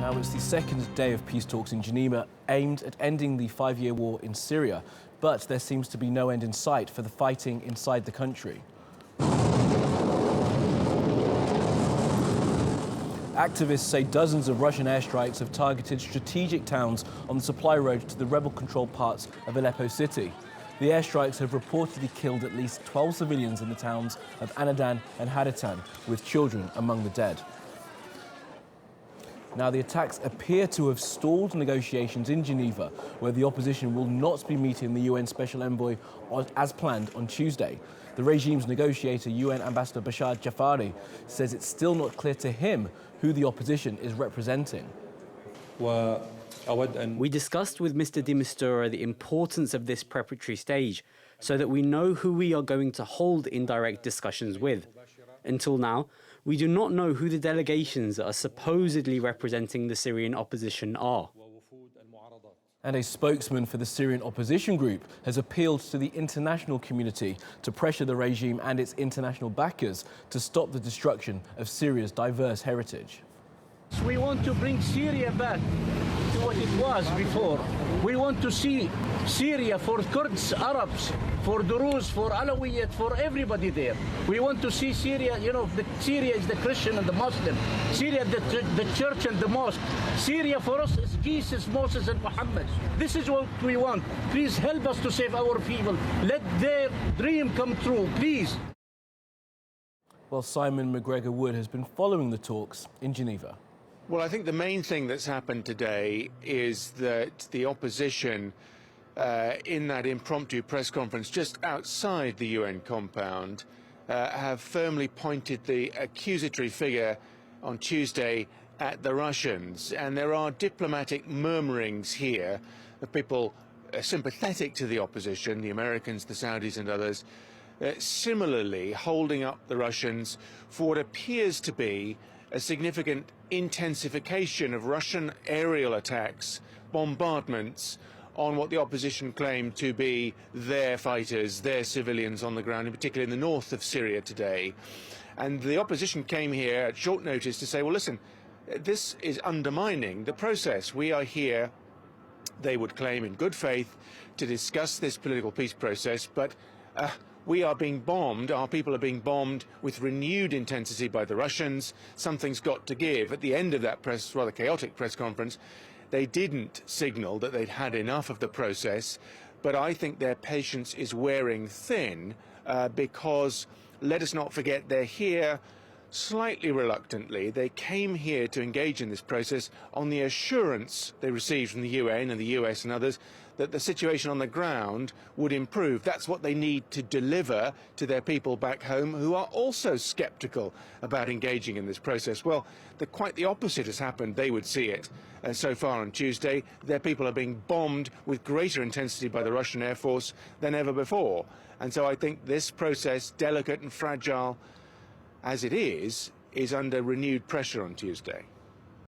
Now, it's the second day of peace talks in Geneva aimed at ending the 5-year war in Syria, but there seems to be no end in sight for the fighting inside the country. Activists say dozens of Russian airstrikes have targeted strategic towns on the supply road to the rebel-controlled parts of Aleppo city. The airstrikes have reportedly killed at least 12 civilians in the towns of Anadan and Hadatan, with children among the dead. Now, the attacks appear to have stalled negotiations in Geneva, where the opposition will not be meeting the UN Special Envoy as planned on Tuesday. The regime's negotiator, UN Ambassador Bashar Jafari, says it's still not clear to him who the opposition is representing. We discussed with Mr. de Mistura the importance of this preparatory stage so that we know who we are going to hold indirect discussions with. Until now, we do not know who the delegations that are supposedly representing the Syrian opposition are. And a spokesman for the Syrian opposition group has appealed to the international community to pressure the regime and its international backers to stop the destruction of Syria's diverse heritage. We want to bring Syria back to what it was before. We want to see Syria for Kurds, Arabs, for Druze, for Alawiyat, for everybody there. We want to see Syria, Syria is the Christian and the Muslim. Syria, the church and the mosque. Syria for us is Jesus, Moses and Muhammad. This is what we want. Please help us to save our people. Let their dream come true, please. Well, Simon MacGregor Wood has been following the talks in Geneva. Well, I think the main thing that's happened today is that the opposition, in that impromptu press conference just outside the UN compound, have firmly pointed the accusatory finger on Tuesday at the Russians. And there are diplomatic murmurings here of people sympathetic to the opposition, the Americans, the Saudis and others, similarly holding up the Russians for what appears to be a significant intensification of Russian aerial attacks, bombardments on what the opposition claimed to be their fighters, their civilians on the ground, in particular in the north of Syria today. And the opposition came here at short notice to say, well, listen, this is undermining the process. We are here, they would claim in good faith, to discuss this political peace process, but we are being bombed, our people are being bombed with renewed intensity by the Russians. Something's got to give. At the end of that rather chaotic press conference, they didn't signal that they'd had enough of the process, but I think their patience is wearing thin because, let us not forget, they're here slightly reluctantly. They came here to engage in this process on the assurance they received from the UN and the US and others that the situation on the ground would improve. That's what they need to deliver to their people back home, who are also sceptical about engaging in this process. Well, quite the opposite has happened. They would see it. And so far on Tuesday, their people are being bombed with greater intensity by the Russian Air Force than ever before. And so I think this process, delicate and fragile as it is under renewed pressure on Tuesday.